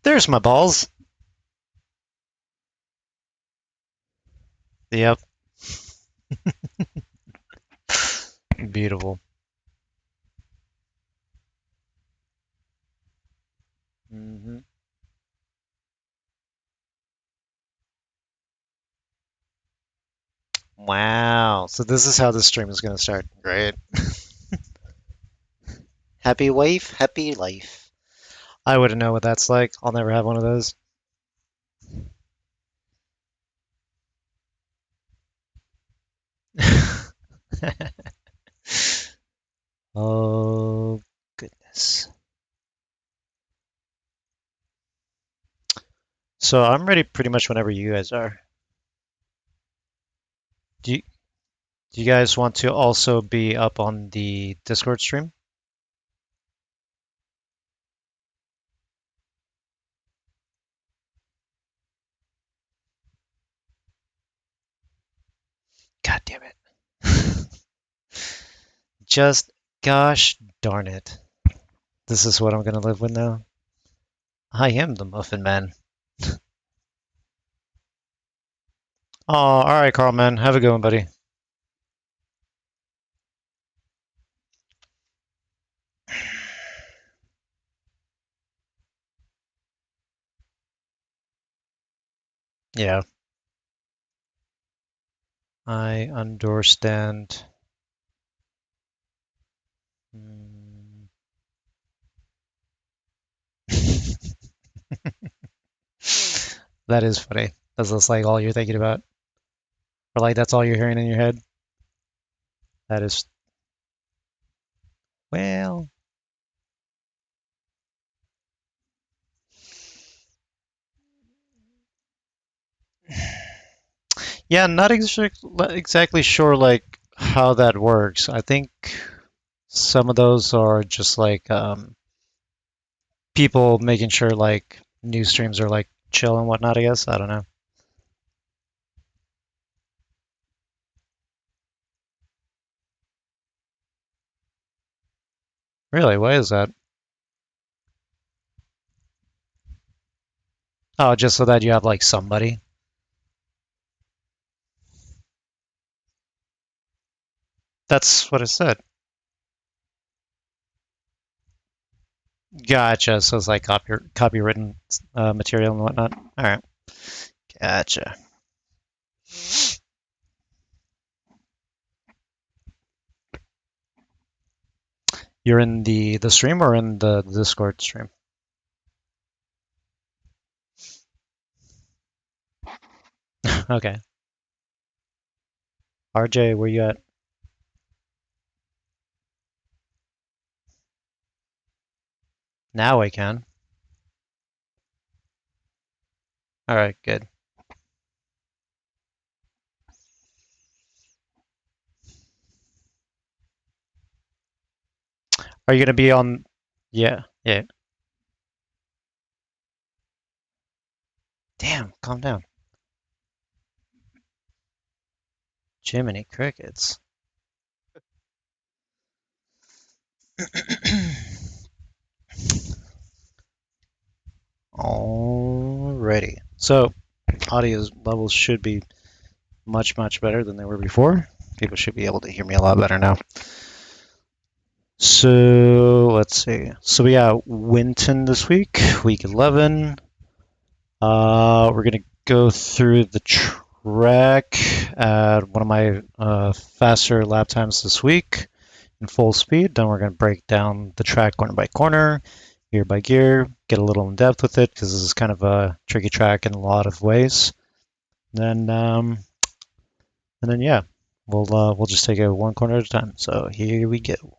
There's my balls. Yep. Beautiful. Hmm. Wow. So this is how the stream is going to start. Great. Happy wife, happy life. I wouldn't know what that's like. I'll never have one of those. Oh, goodness. So I'm ready pretty much whenever you guys are. Do you, do you guys want to also be up on the Discord stream? God damn it. Just gosh darn it. This is what I'm gonna live with now. I am the Muffin Man. Oh, alright, Carl, man. Have a good one, buddy. Yeah, I understand. Mm. That is funny. That's just like all you're thinking about. Or like that's all you're hearing in your head. That is, well, yeah, not exactly sure like how that works. I think some of those are just like people making sure like news streams are like chill and whatnot, I guess. I don't know. Really, why is that? Oh, just so that you have like somebody. That's what it said. Gotcha. So it's like copywritten material and whatnot. All right. Gotcha. You're in the stream or in the Discord stream? Okay. RJ, where you at? Now I can. All right, good. Are you gonna be on? Yeah, yeah. Damn, calm down. Jiminy crickets. Alrighty. So, audio levels should be much, much better than they were before. People should be able to hear me a lot better now. So, let's see. So, we got Winton this week, week 11. We're going to go through the track at one of my faster lap times this week in full speed. Then we're going to break down the track corner by corner, gear by gear, get a little in depth with it because this is kind of a tricky track in a lot of ways. Then, yeah, we'll just take it one corner at a time. So here we go.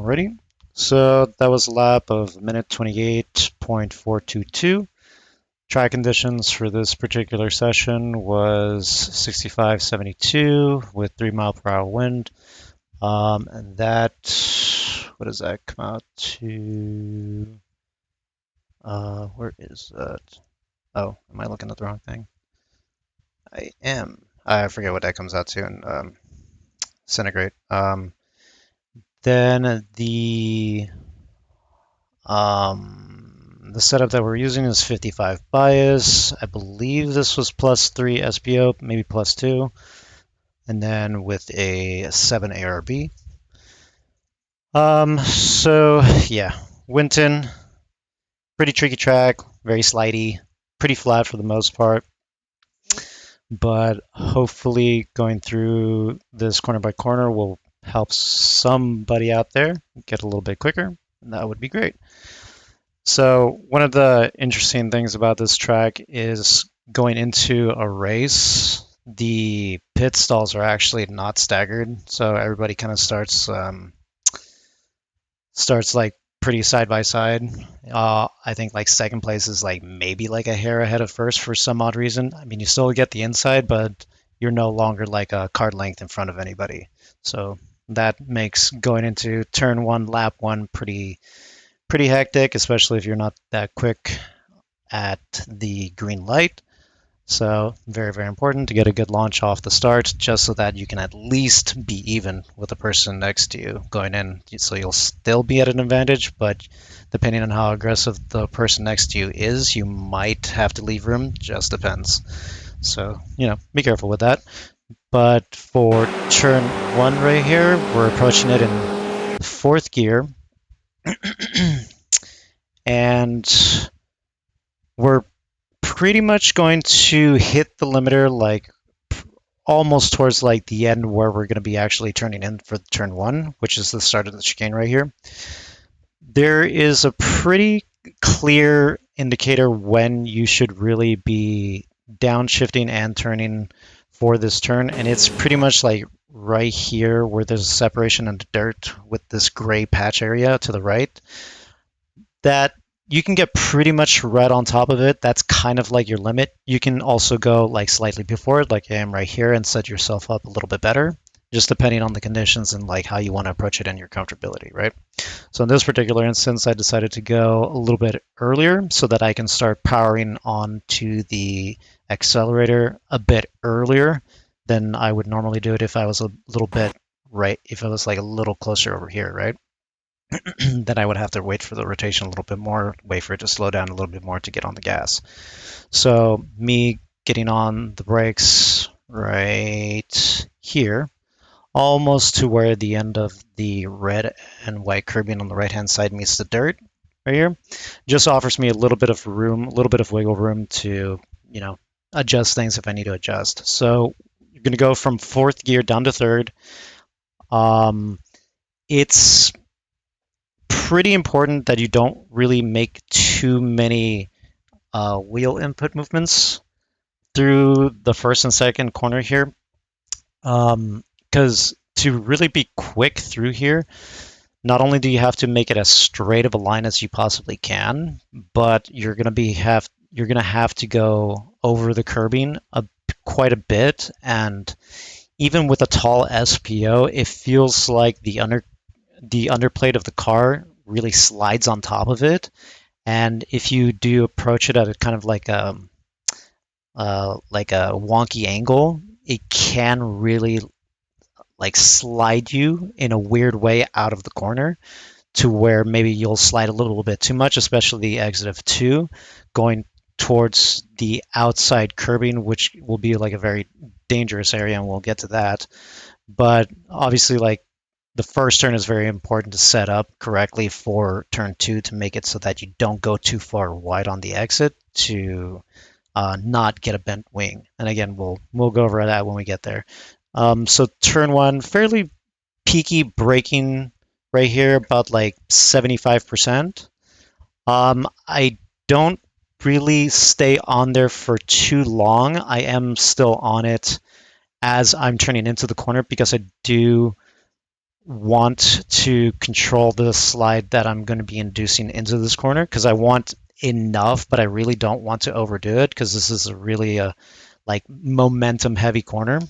Alrighty. So that was a lap of minute 28.422. Track conditions for this particular session was 65-72 with 3 mile per hour wind. And that, what does that come out to? Where is that? Oh, am I looking at the wrong thing? I am. I forget what that comes out to in centigrade. Then the setup that we're using is 55 bias. I believe this was +3 SPO, maybe +2, and then with a 7 ARB. So yeah, Winton, pretty tricky track, very slidey, pretty flat for the most part. But hopefully going through this corner by corner will help somebody out there get a little bit quicker, and that would be great. So one of the interesting things about this track is going into a race, the pit stalls are actually not staggered, so everybody kind of starts like pretty side by side. I think like second place is like maybe like a hair ahead of first for some odd reason. I mean, you still get the inside, but you're no longer like a card length in front of anybody. So that makes going into turn one, lap one pretty hectic, especially if you're not that quick at the green light. So very, very important to get a good launch off the start, just so that you can at least be even with the person next to you going in. So you'll still be at an advantage, but depending on how aggressive the person next to you is, you might have to leave room. Just depends. So, be careful with that. But for turn one right here, we're approaching it in fourth gear. And we're pretty much going to hit the limiter like almost towards like the end where we're going to be actually turning in for turn one, which is the start of the chicane right here. There is a pretty clear indicator when you should really be downshifting and turning for this turn, and it's pretty much like right here where there's a separation in the dirt with this gray patch area to the right. That you can get pretty much right on top of it. That's kind of like your limit. You can also go like slightly before it, like I am right here, and set yourself up a little bit better, just depending on the conditions and like how you want to approach it and your comfortability, right? So in this particular instance, I decided to go a little bit earlier so that I can start powering on to the accelerator a bit earlier than I would normally do it if I was a little bit right, if I was like a little closer over here, right? Then I would have to wait for the rotation a little bit more, wait for it to slow down a little bit more to get on the gas. So me getting on the brakes right here, almost to where the end of the red and white curbing on the right-hand side meets the dirt right here, just offers me a little bit of room, a little bit of wiggle room to, adjust things if I need to adjust. So you're going to go from fourth gear down to third. It's pretty important that you don't really make too many wheel input movements through the first and second corner here, because to really be quick through here, not only do you have to make it as straight of a line as you possibly can, but you're gonna have to go over the curbing quite a bit, and even with a tall SPO, it feels like the underplate of the car really slides on top of it. And if you do approach it at a kind of like a wonky angle, it can really like slide you in a weird way out of the corner to where maybe you'll slide a little bit too much, especially the exit of two, going towards the outside curbing, which will be like a very dangerous area, and we'll get to that. But obviously, like the first turn is very important to set up correctly for turn two to make it so that you don't go too far wide on the exit to not get a bent wing. And again, we'll go over that when we get there. So turn one, fairly peaky braking right here, about like 75%. I don't really stay on there for too long. I am still on it as I'm turning into the corner because I do want to control the slide that I'm going to be inducing into this corner because I want enough, but I really don't want to overdo it because this is a really like momentum heavy corner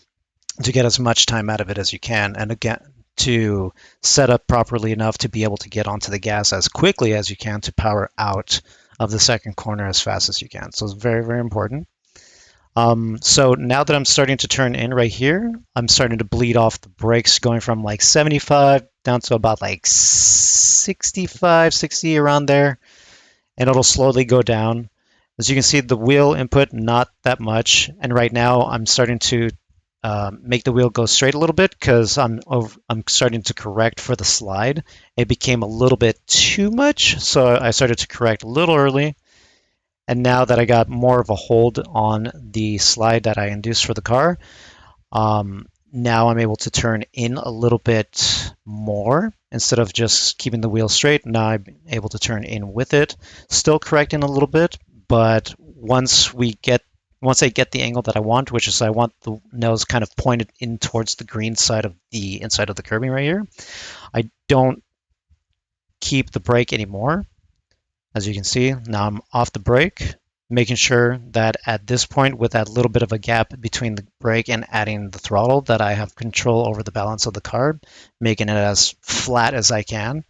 to get as much time out of it as you can. And again, to set up properly enough to be able to get onto the gas as quickly as you can to power out of the second corner as fast as you can. So it's very, very important. So now that I'm starting to turn in right here, I'm starting to bleed off the brakes going from like 75 down to about like 65, 60 around there, and it'll slowly go down. As you can see, the wheel input, not that much. And right now I'm starting to make the wheel go straight a little bit because I'm starting to correct for the slide. It became a little bit too much, so I started to correct a little early. And now that I got more of a hold on the slide that I induced for the car, now I'm able to turn in a little bit more instead of just keeping the wheel straight. Now I'm able to turn in with it, still correcting a little bit, but once I get the angle that I want, which is I want the nose kind of pointed in towards the green side of the inside of the curbing right here, I don't keep the brake anymore. As you can see, now I'm off the brake, making sure that at this point, with that little bit of a gap between the brake and adding the throttle, that I have control over the balance of the car, making it as flat as I can.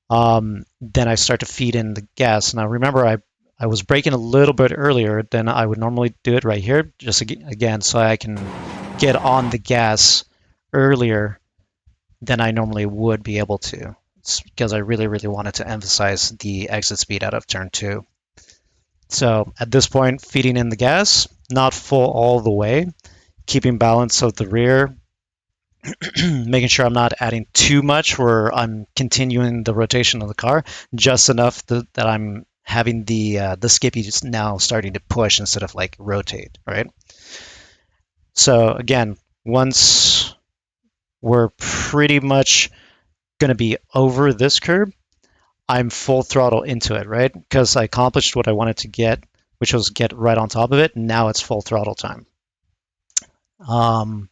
Then I start to feed in the gas. Now remember, I was braking a little bit earlier than I would normally do it right here, just again, so I can get on the gas earlier than I normally would be able to. It's because I really, really wanted to emphasize the exit speed out of turn 2. So at this point, feeding in the gas, not full all the way, keeping balance of the rear, making sure I'm not adding too much where I'm continuing the rotation of the car, just enough that I'm having the Skippy just now starting to push instead of like rotate, right? So again, once we're pretty much going to be over this curb, I'm full throttle into it, right? Because I accomplished what I wanted to get, which was get right on top of it. Now it's full throttle time. And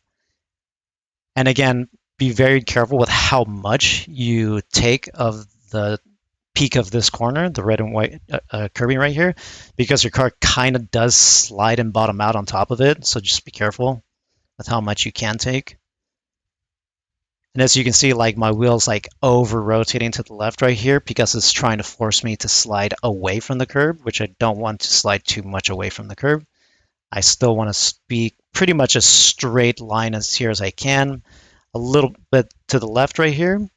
again, be very careful with how much you take of the peak of this corner, the red and white curbing right here, because your car kind of does slide and bottom out on top of it. So just be careful with how much you can take. And as you can see, like my wheel's like over rotating to the left right here because it's trying to force me to slide away from the curb, which I don't want to slide too much away from the curb. I still want to be pretty much a straight line as here as I can. A little bit to the left right here.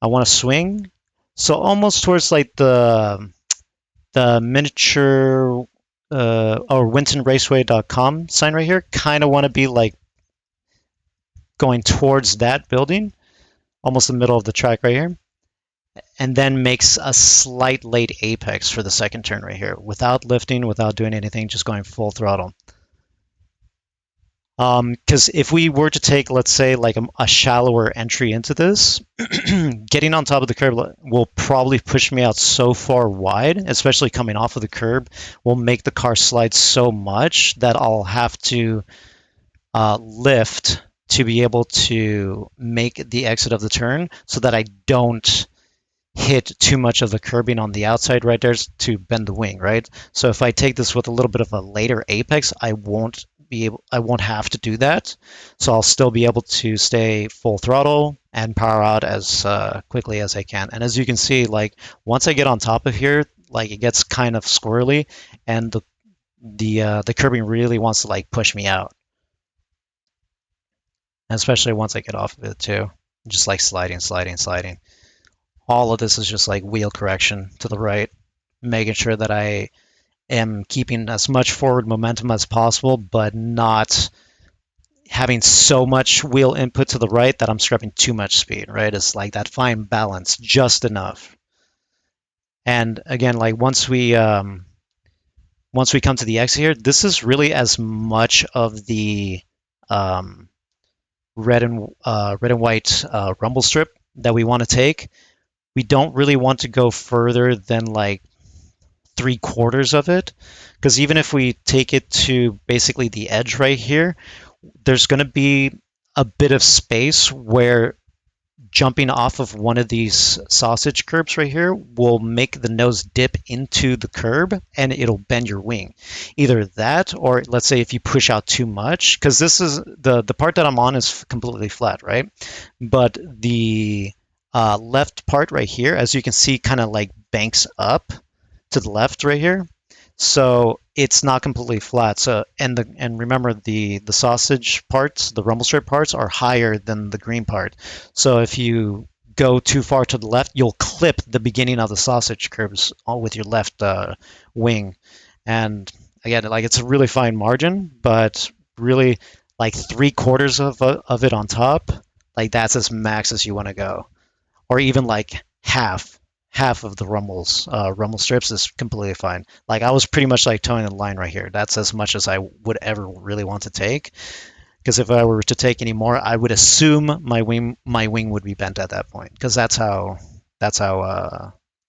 I want to swing. So almost towards like the miniature or WintonRaceway.com sign right here. Kind of want to be like going towards that building, almost the middle of the track right here, and then makes a slight late apex for the second turn right here, without lifting, without doing anything, just going full throttle. Because if we were to take, let's say, like a shallower entry into this, getting on top of the curb will probably push me out so far wide, especially coming off of the curb, will make the car slide so much that I'll have to lift to be able to make the exit of the turn so that I don't hit too much of the curbing on the outside right there to bend the wing, right? So if I take this with a little bit of a later apex, I won't have to do that. So I'll still be able to stay full throttle and power out as quickly as I can. And as you can see, like once I get on top of here, like it gets kind of squirrely, and the curbing really wants to like push me out. And especially once I get off of it too, just like sliding, sliding, sliding. All of this is just like wheel correction to the right, making sure that I am keeping as much forward momentum as possible, but not having so much wheel input to the right that I'm scrubbing too much speed, right? It's like that fine balance, just enough. And again, like once we come to the exit here, this is really as much of the red and white rumble strip that we want to take. We don't really want to go further than like 3/4 of it, because even if we take it to basically the edge right here, there's going to be a bit of space where jumping off of one of these sausage curbs right here will make the nose dip into the curb and it'll bend your wing. Either that, or let's say if you push out too much, because this is the part that I'm on is completely flat, right? But the left part right here, as you can see, kind of like banks up to the left right here. So it's not completely flat. So and remember the sausage parts, the rumble strip parts are higher than the green part. So if you go too far to the left, you'll clip the beginning of the sausage curves with your left wing. And again, like it's a really fine margin, but really like 3/4 of it on top, like that's as max as you want to go, or even like half of the rumble strips is completely fine. Like I was pretty much like towing the line right here. That's as much as I would ever really want to take. Because if I were to take any more, I would assume my wing would be bent at that point. Because that's how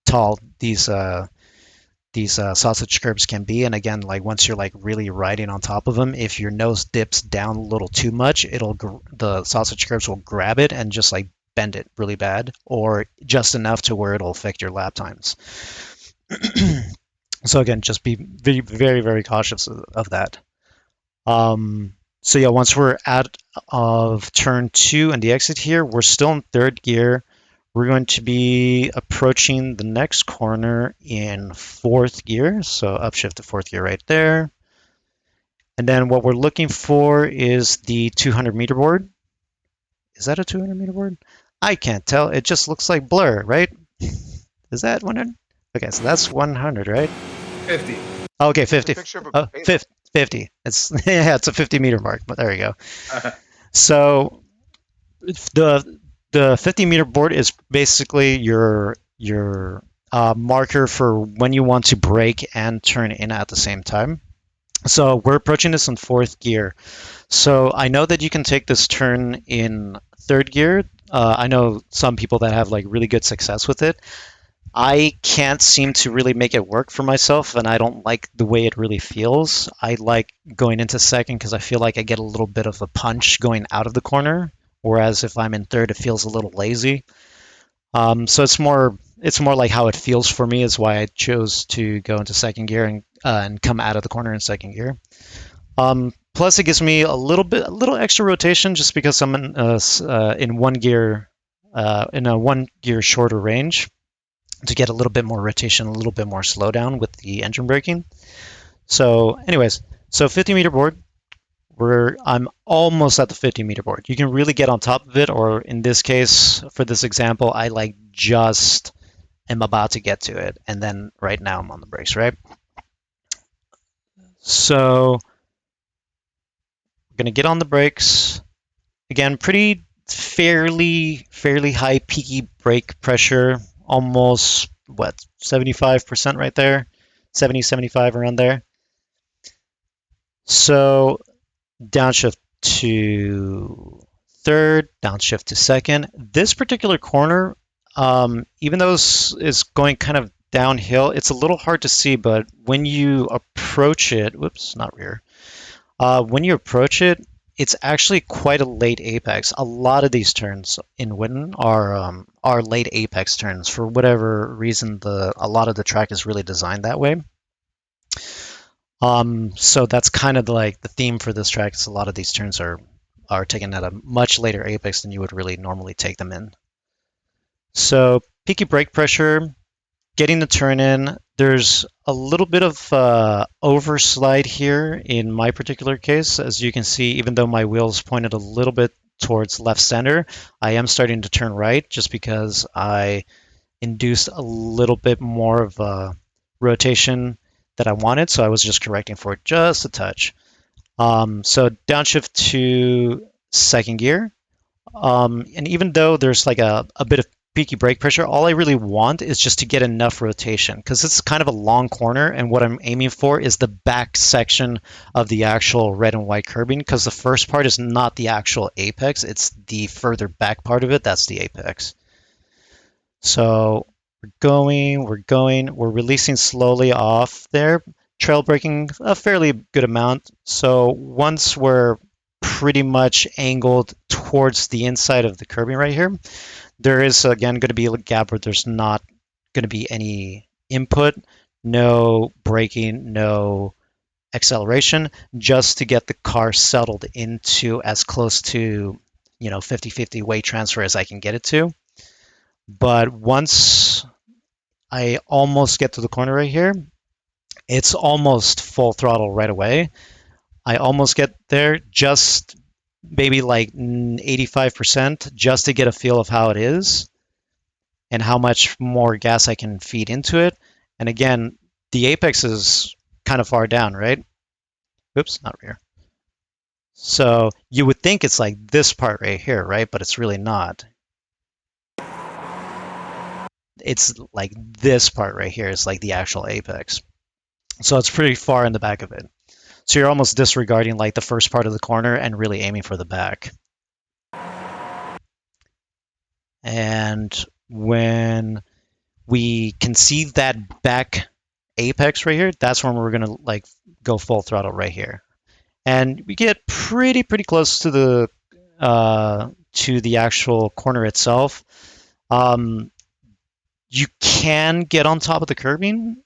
tall these sausage curbs can be. And again, like once you're like really riding on top of them, if your nose dips down a little too much, the sausage curbs will grab it and just like bend it really bad, or just enough to where it'll affect your lap times. So again, just be very, very, very cautious of that. So yeah, once we're out of turn 2 and the exit here, we're still in third gear. We're going to be approaching the next corner in fourth gear. So upshift to fourth gear right there. And then what we're looking for is the 200-meter board. Is that a 200-meter board? I can't tell. It just looks like blur, right? Is that 100? Okay, so that's 100, right? 50. Okay, 50. Picture of Oh, 50. It's yeah, it's a 50-meter mark, but there you go. So the 50-meter board is basically your marker for when you want to brake and turn in at the same time. So we're approaching this in fourth gear. So I know that you can take this turn in third gear. I know some people that have like really good success with it. I can't seem to really make it work for myself, and I don't like the way it really feels. I like going into second because I feel like I get a little bit of a punch going out of the corner, whereas if I'm in third, it feels a little lazy. So it's more like how it feels for me is why I chose to go into second gear and come out of the corner in second gear. Plus, it gives me a little extra rotation just because I'm in one gear, in a one gear shorter range to get a little bit more rotation, a little bit more slowdown with the engine braking. So, anyways, so 50-meter board. I'm almost at the 50-meter board. You can really get on top of it, or in this case, for this example, I like just am about to get to it, and then right now I'm on the brakes, right? So I'm gonna get on the brakes. Again, pretty fairly high peaky brake pressure, almost what 75% right there, 70, 75 around there. So downshift to third, downshift to second. This particular corner, even though this is going kind of downhill, it's a little hard to see, but when you approach it, whoops, not rear. When you approach it, it's actually quite a late apex. A lot of these turns in Winton are late apex turns for whatever reason. A lot of the track is really designed that way. So that's kind of like the theme for this track. Is a lot of these turns are taken at a much later apex than you would really normally take them in. So peaky brake pressure, getting the turn in. There's a little bit of overslide here in my particular case. As you can see, even though my wheels pointed a little bit towards left center, I am starting to turn right just because I induced a little bit more of a rotation that I wanted. So I was just correcting for it just a touch. So downshift to second gear. And even though there's like a bit of peaky brake pressure, all I really want is just to get enough rotation because it's kind of a long corner, and what I'm aiming for is the back section of the actual red and white curbing because the first part is not the actual apex, it's the further back part of it that's the apex. So we're releasing slowly off there, trail braking a fairly good amount. So once we're pretty much angled towards the inside of the curbing right here. There is, again, going to be a gap where there's not going to be any input, no braking, no acceleration, just to get the car settled into as close to, 50-50 weight transfer as I can get it to. But once I almost get to the corner right here, it's almost full throttle right away. I almost get there, just maybe like 85%, just to get a feel of how it is and how much more gas I can feed into it. And again, the apex is kind of far down, right? Oops, not rear. So you would think it's like this part right here, right? But it's really not. It's like this part right here is like the actual apex. So it's pretty far in the back of it. So you're almost disregarding like the first part of the corner and really aiming for the back. And when we can see that back apex right here, that's when we're gonna like go full throttle right here. And we get pretty close to the actual corner itself. You can get on top of the curbing.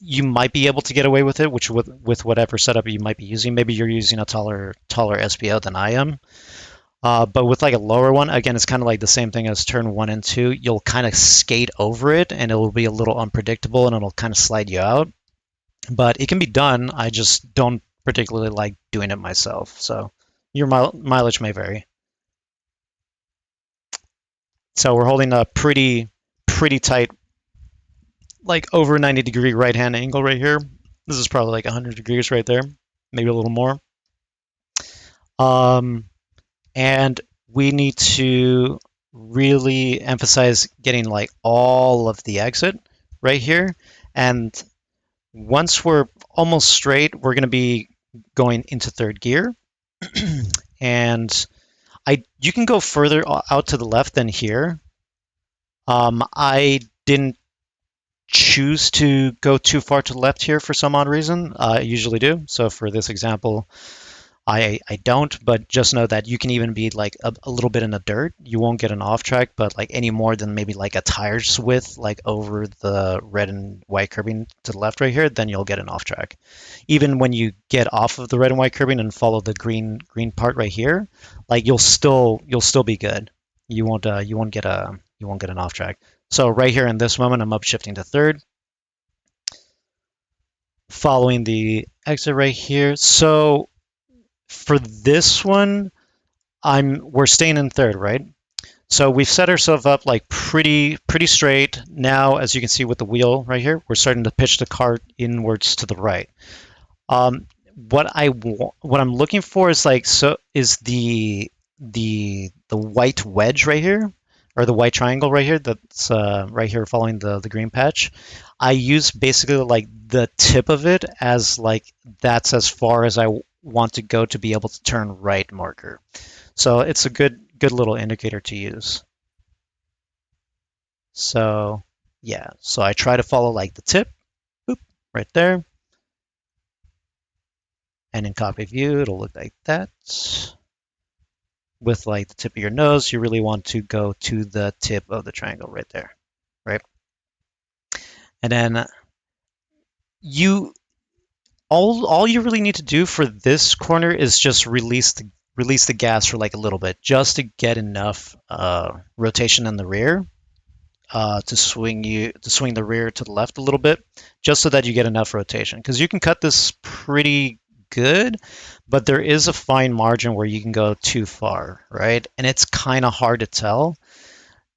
You might be able to get away with it, which with whatever setup you might be using. Maybe you're using a taller SPO than I am. But with like a lower one, again, it's kind of like the same thing as turn 1 and 2. You'll kind of skate over it, and it'll be a little unpredictable, and it'll kind of slide you out. But it can be done. I just don't particularly like doing it myself. So your mileage may vary. So we're holding a pretty tight, like over 90-degree right-hand angle right here. This is probably like 100 degrees right there, maybe a little more. And we need to really emphasize getting like all of the exit right here. And once we're almost straight, we're going to be going into third gear. And you can go further out to the left than here. I didn't choose to go too far to the left here for some odd reason. I usually do. So for this example, I don't, but just know that you can even be like a little bit in the dirt. You won't get an off track, but like any more than maybe like a tire's width, like over the red and white curbing to the left right here, then you'll get an off track. Even when you get off of the red and white curbing and follow the green part right here, like you'll still be good. You won't get an off track. So right here in this moment, I'm upshifting to third, following the exit right here. So for this one, we're staying in third, right? So we've set ourselves up like pretty straight. Now, as you can see with the wheel right here, we're starting to pitch the car inwards to the right. What I'm looking for is the white wedge right here, or the white triangle right here that's right here following the green patch. I use basically like the tip of it as like that's as far as I want to go to be able to turn right marker. So it's a good little indicator to use. So yeah, so I try to follow like the tip, boop, right there. And in copy view, it'll look like that. With like the tip of your nose, you really want to go to the tip of the triangle right there, right? And then all you really need to do for this corner is just release the gas for like a little bit, just to get enough rotation in the rear to swing the rear to the left a little bit, just so that you get enough rotation. Because you can cut this pretty good, but there is a fine margin where you can go too far, right? And it's kind of hard to tell.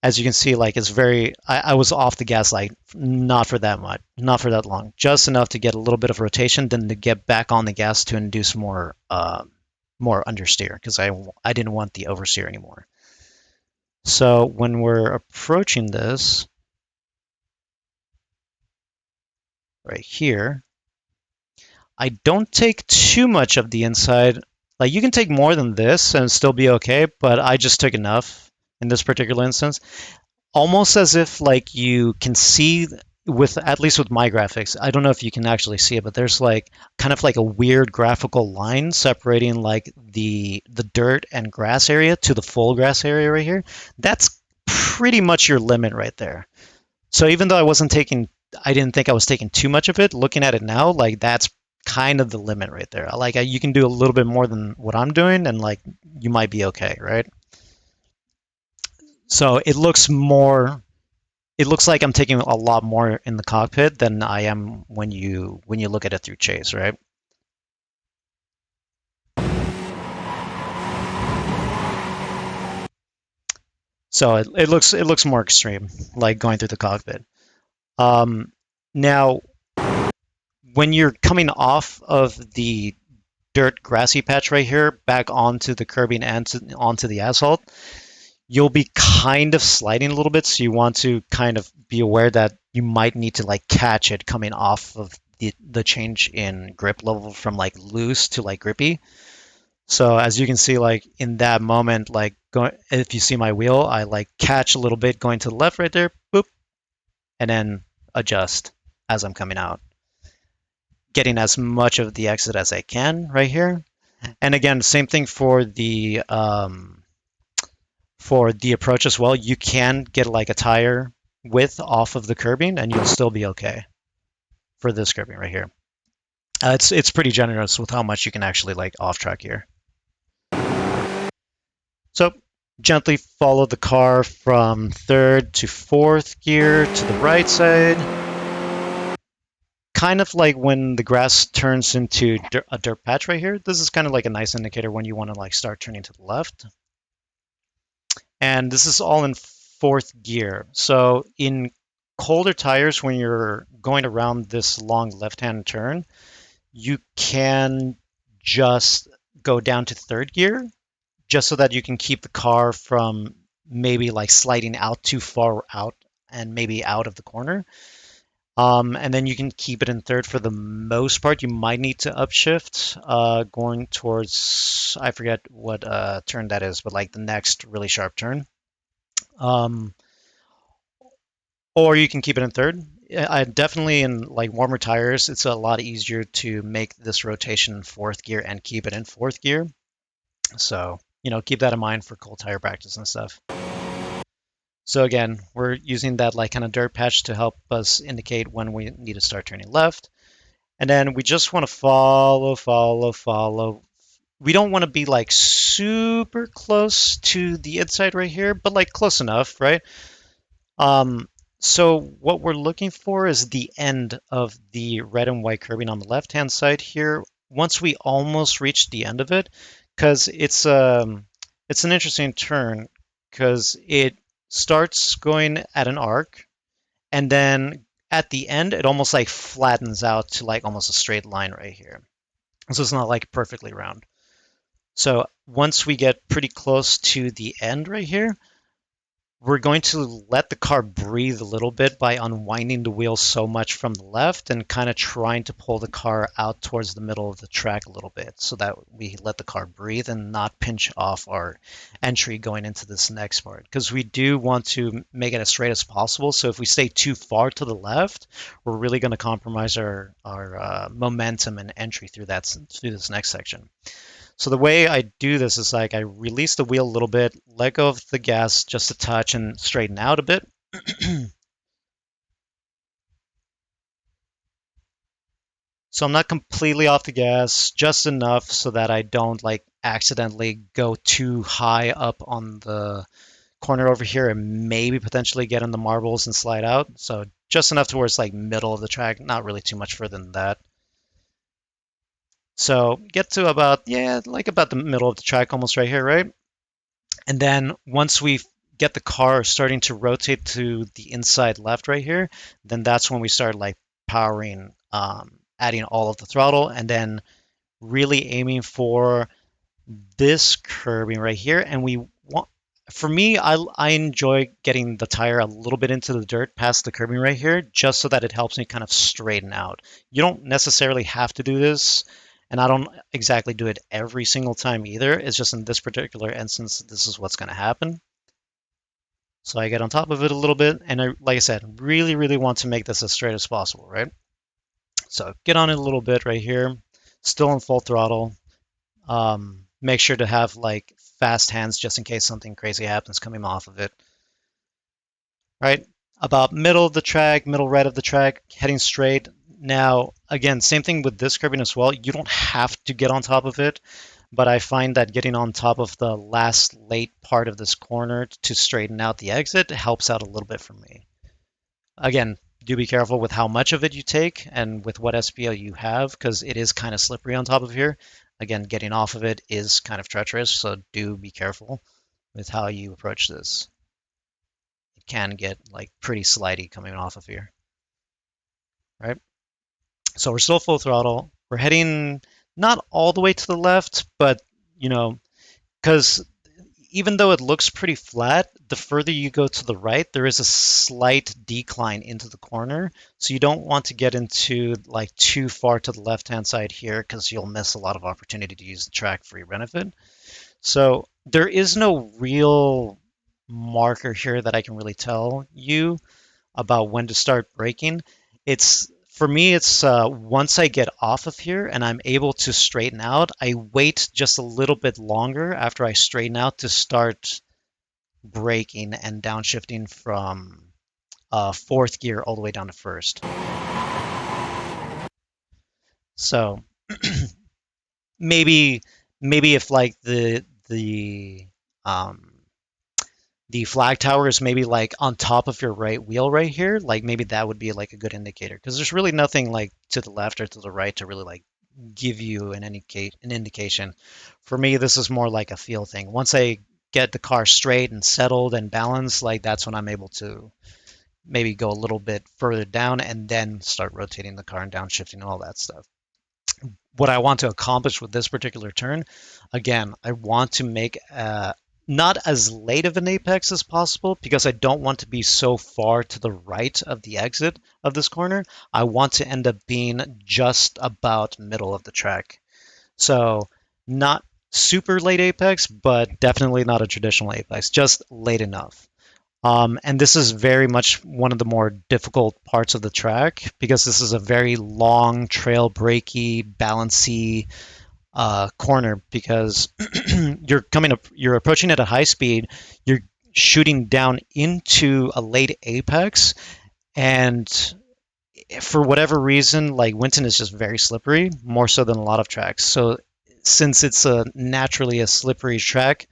As you can see, like it's very, I was off the gas, like not for that much, not for that long, just enough to get a little bit of rotation, then to get back on the gas to induce more understeer, because I didn't want the oversteer anymore. So when we're approaching this right here, I don't take too much of the inside. Like you can take more than this and still be okay, but I just took enough in this particular instance. Almost as if like you can see with at least with my graphics, I don't know if you can actually see it, but there's like kind of like a weird graphical line separating like the dirt and grass area to the full grass area right here. That's pretty much your limit right there. So even though I didn't think I was taking too much of it. Looking at it now, like that's kind of the limit right there. Like you can do a little bit more than what I'm doing, and like you might be okay, right? So it looks like I'm taking a lot more in the cockpit than I am when you look at it through Chase, right? So it looks more extreme, like going through the cockpit. Um, Now, when you're coming off of the dirt grassy patch right here back onto the curbing and onto the asphalt, you'll be kind of sliding a little bit. So you want to kind of be aware that you might need to like catch it coming off of the change in grip level from like loose to like grippy. So as you can see, like in that moment, like going, if you see my wheel, I like catch a little bit going to the left right there, boop, and then adjust as I'm coming out, getting as much of the exit as I can right here. And again, same thing for the approach as well. You can get like a tire width off of the curbing, and you'll still be okay for this curbing right here. It's pretty generous with how much you can actually like off track here. So gently follow the car from third to fourth gear to the right side. Kind of like when the grass turns into a dirt patch right here. This is kind of like a nice indicator when you want to like start turning to the left. And this is all in fourth gear. So in colder tires, when you're going around this long left-hand turn, you can just go down to third gear just so that you can keep the car from maybe like sliding out too far out and maybe out of the corner. And then you can keep it in third for the most part. You might need to upshift going towards, I forget what turn that is, but like the next really sharp turn. Um, or you can keep it in third. I definitely in like warmer tires, it's a lot easier to make this rotation in fourth gear and keep it in fourth gear. So, keep that in mind for cold tire practice and stuff. So again, we're using that like kind of dirt patch to help us indicate when we need to start turning left. And then we just want to follow, follow, follow. We don't want to be like super close to the inside right here, but like close enough, right? Um, so what we're looking for is the end of the red and white curbing on the left-hand side here. Once we almost reach the end of it, because it's an interesting turn because it starts going at an arc, and then at the end it almost like flattens out to like almost a straight line right here. So it's not like perfectly round. So once we get pretty close to the end right here, we're going to let the car breathe a little bit by unwinding the wheel so much from the left and kind of trying to pull the car out towards the middle of the track a little bit so that we let the car breathe and not pinch off our entry going into this next part. Because we do want to make it as straight as possible. So if we stay too far to the left, we're really going to compromise our momentum and entry through this next section. So the way I do this is like I release the wheel a little bit, let go of the gas just a touch and straighten out a bit. So I'm not completely off the gas, just enough so that I don't like accidentally go too high up on the corner over here and maybe potentially get on the marbles and slide out. So just enough towards like middle of the track, not really too much further than that. So get to about, yeah, like about the middle of the track almost right here, right? And then once we get the car starting to rotate to the inside left right here, then that's when we start like powering, adding all of the throttle, and then really aiming for this curbing right here. And we want, for me, I enjoy getting the tire a little bit into the dirt past the curbing right here, just so that it helps me kind of straighten out. You don't necessarily have to do this, and I don't exactly do it every single time either. It's just in this particular instance, this is what's going to happen. So I get on top of it a little bit, and like I said, really, really want to make this as straight as possible, right? So get on it a little bit right here, still on full throttle. Make sure to have like fast hands just in case something crazy happens coming off of it, right? About middle of the track, middle right of the track, heading straight. Now, again, same thing with this curbing as well. You don't have to get on top of it, but I find that getting on top of the last late part of this corner to straighten out the exit helps out a little bit for me. Again, do be careful with how much of it you take and with what SPO you have, because it is kind of slippery on top of here. Again, getting off of it is kind of treacherous, so do be careful with how you approach this. It can get like pretty slidey coming off of here, right? So we're still full throttle. We're heading not all the way to the left, but you know, because even though it looks pretty flat, the further you go to the right, there is a slight decline into the corner. So you don't want to get into like too far to the left-hand side here because you'll miss a lot of opportunity to use the track for your benefit. So there is no real marker here that I can really tell you about when to start braking. It's for me, it's once I get off of here and I'm able to straighten out, I wait just a little bit longer after I straighten out to start braking and downshifting from fourth gear all the way down to first. So maybe if like um, the flag tower is maybe like on top of your right wheel right here, like maybe that would be like a good indicator because there's really nothing like to the left or to the right to really like give you an indication. For me, this is more like a feel thing. Once I get the car straight and settled and balanced, like that's when I'm able to maybe go a little bit further down and then start rotating the car and downshifting and all that stuff. What I want to accomplish with this particular turn, again, I want to make not as late of an apex as possible because I don't want to be so far to the right of the exit of this corner. I want to end up being just about middle of the track. So not super late apex, but definitely not a traditional apex, just late enough. And this is very much one of the more difficult parts of the track because this is a very long trail breaky, balancy corner because you're approaching at a high speed, you're shooting down into a late apex, and for whatever reason, like Winton is just very slippery, more so than a lot of tracks. So since it's a naturally a slippery track,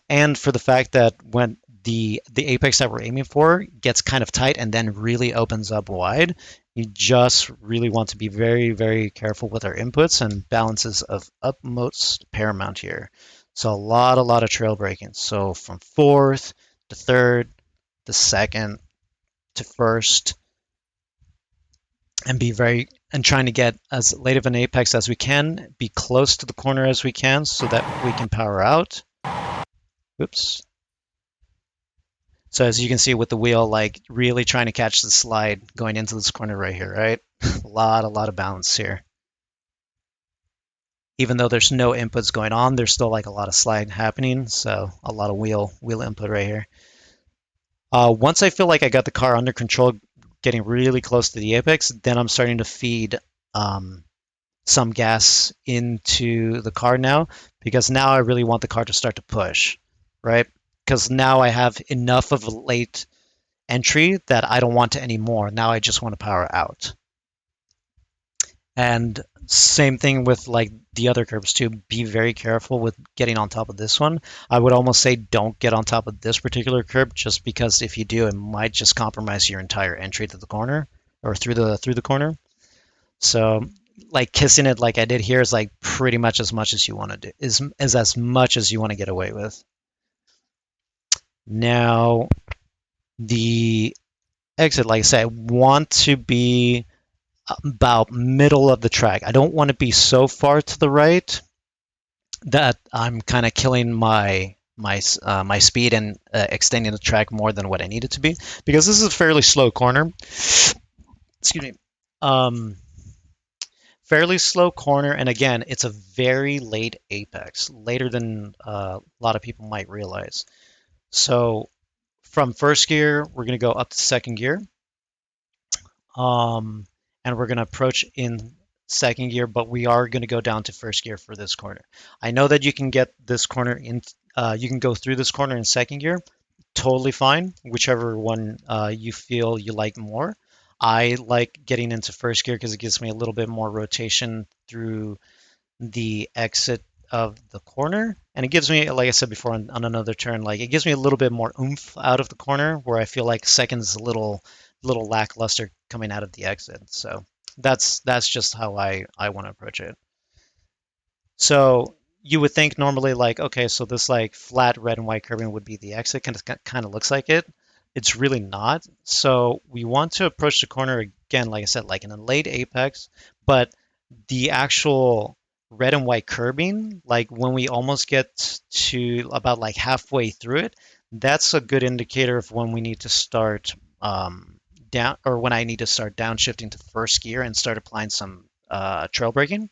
and for the fact that when the apex that we're aiming for gets kind of tight and then really opens up wide, you just really want to be very, very careful with our inputs and balances of utmost paramount here. So a lot of trail braking. So from fourth to third to second to first, and be very and trying to get as late of an apex as we can, be close to the corner as we can so that we can power out. Oops. So as you can see with the wheel, like really trying to catch the slide going into this corner right here, right? a lot of balance here. Even though there's no inputs going on, there's still like a lot of slide happening. So a lot of wheel input right here. Once I feel like I got the car under control, getting really close to the apex, then I'm starting to feed some gas into the car now because now I really want the car to start to push, right? Because now I have enough of a late entry that I don't want to anymore. Now I just want to power out. And same thing with like the other curves too. Be very careful with getting on top of this one. I would almost say don't get on top of this particular curb just because if you do, it might just compromise your entire entry to the corner or through the corner. So like kissing it like I did here is like pretty much as much as you want to do is as much as you want to get away with. Now the exit, like I said, I want to be about middle of the track. I don't want to be so far to the right that I'm kind of killing my speed and extending the track more than what I need it to be because this is a fairly slow corner. Excuse me. Fairly slow corner, and again, it's a very late apex, later than a lot of people might realize. So from first gear, we're going to go up to second gear. Um, and we're going to approach in second gear, but we are going to go down to first gear for this corner. I know that you can get this corner in, you can go through this corner in second gear, totally fine, whichever one you feel you like more. I like getting into first gear because it gives me a little bit more rotation through the exit of the corner, and it gives me, like I said before, on another turn, like it gives me a little bit more oomph out of the corner, where I feel like second is a little lackluster coming out of the exit. So that's just how I want to approach it. So you would think normally, like, okay, so this like flat red and white curving would be the exit, kind of looks like it. It's really not. So we want to approach the corner again, like I said, like in a late apex, but the actual red and white curbing, like when we almost get to about like halfway through it, that's a good indicator of when we need to start down, or when I need to start downshifting to first gear and start applying some trail braking,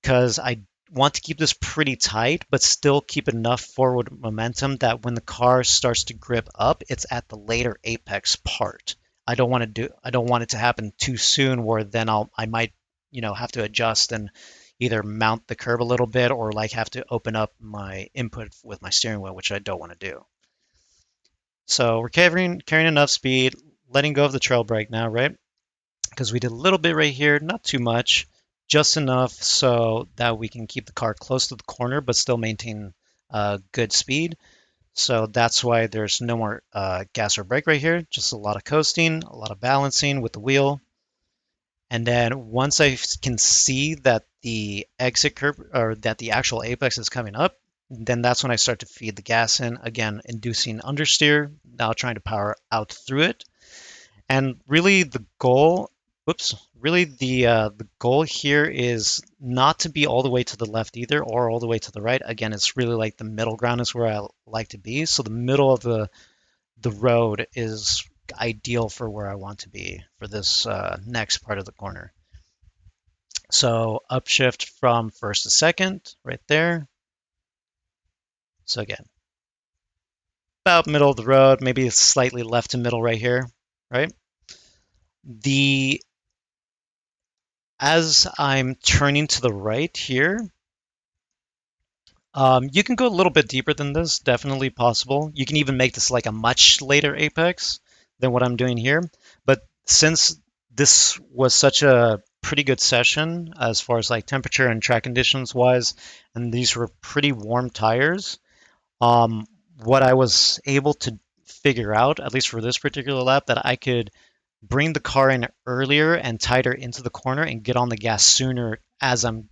because I want to keep this pretty tight, but still keep enough forward momentum that when the car starts to grip up, it's at the later apex part. I don't want it to happen too soon, where then I might, have to adjust and either mount the curb a little bit, or like have to open up my input with my steering wheel, which I don't want to do. So we're carrying enough speed, letting go of the trail brake now, right? Because we did a little bit right here, not too much, just enough so that we can keep the car close to the corner but still maintain good speed. So that's why there's no more gas or brake right here, just a lot of coasting, a lot of balancing with the wheel. And then once I can see that the exit curve, or that the actual apex is coming up, then that's when I start to feed the gas in, again, inducing understeer, now trying to power out through it. And really, the goal, whoops, really the goal here is not to be all the way to the left either, or all the way to the right. Again, it's really like the middle ground is where I like to be. So the middle of the road is ideal for where I want to be for this next part of the corner. So upshift from first to second, right there. So again, about middle of the road, maybe slightly left to middle right here, right? The As I'm turning to the right here, you can go a little bit deeper than this, definitely possible. You can even make this like a much later apex than what I'm doing here. But since this was such a pretty good session as far as like temperature and track conditions wise, and these were pretty warm tires, what I was able to figure out, at least for this particular lap, that I could bring the car in earlier and tighter into the corner and get on the gas sooner as I'm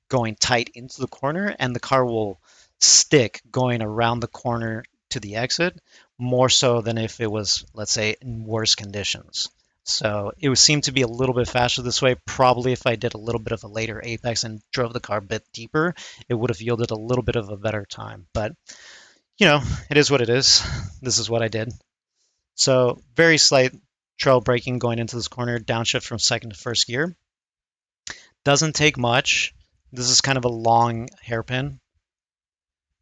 going tight into the corner, and the car will stick going around the corner to the exit more so than if it was, let's say, in worse conditions. So it would seem to be a little bit faster this way. Probably if I did a little bit of a later apex and drove the car a bit deeper, it would have yielded a little bit of a better time. But, it is what it is. This is what I did. So very slight trail braking going into this corner, downshift from second to first gear. Doesn't take much. This is kind of a long hairpin.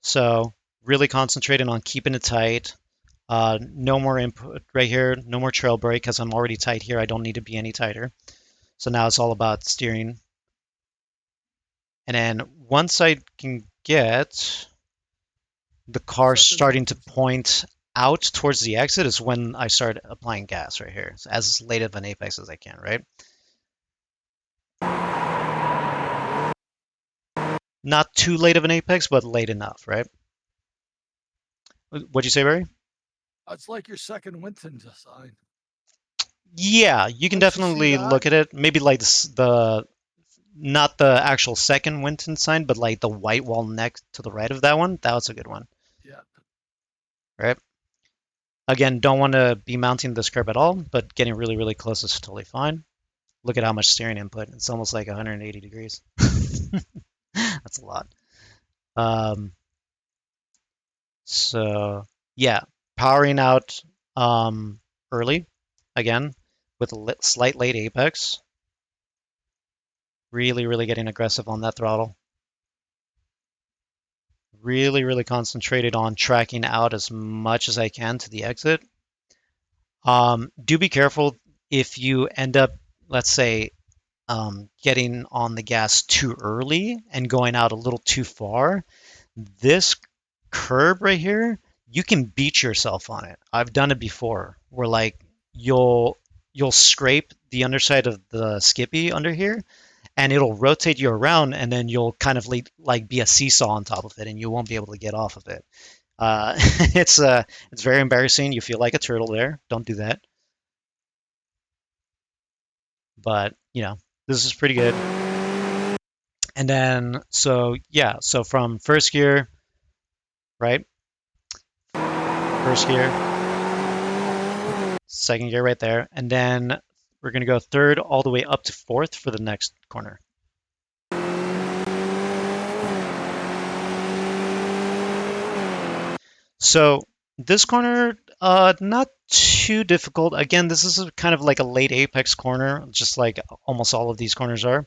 So really concentrating on keeping it tight. No more input right here. No more trail brake because I'm already tight here. I don't need to be any tighter. So now it's all about steering. And then once I can get the car starting to point out towards the exit is when I start applying gas right here. So as late of an apex as I can, right? Not too late of an apex, but late enough, right? What'd you say, Barry? It's like your second Winton design. Yeah, you can definitely look at it. Maybe like the not the actual second Winton sign, but like the white wall next to the right of that one. That was a good one. Yeah. Right. Again, don't want to be mounting this curb at all, but getting really, really close is totally fine. Look at how much steering input. It's almost like 180 degrees. That's a lot. Um, so yeah, powering out early again with a slight late apex. Really, really getting aggressive on that throttle. really, really concentrated on tracking out as much as I can to the exit. Do be careful if you end up, let's say, getting on the gas too early and going out a little too far. This curb right here, you can beat yourself on it. I've done it before, where like you'll you'll scrape the underside of the Skippy under here, and it'll rotate you around, and then you'll kind of like be a seesaw on top of it, and you won't be able to get off of it. It's very embarrassing. You feel like a turtle there. Don't do that. But this is pretty good. And then so yeah, so from first gear, right? First gear, second gear right there, and then we're gonna go third all the way up to fourth for the next corner. So this corner, not too difficult. Again, this is kind of like a late apex corner, just like almost all of these corners are.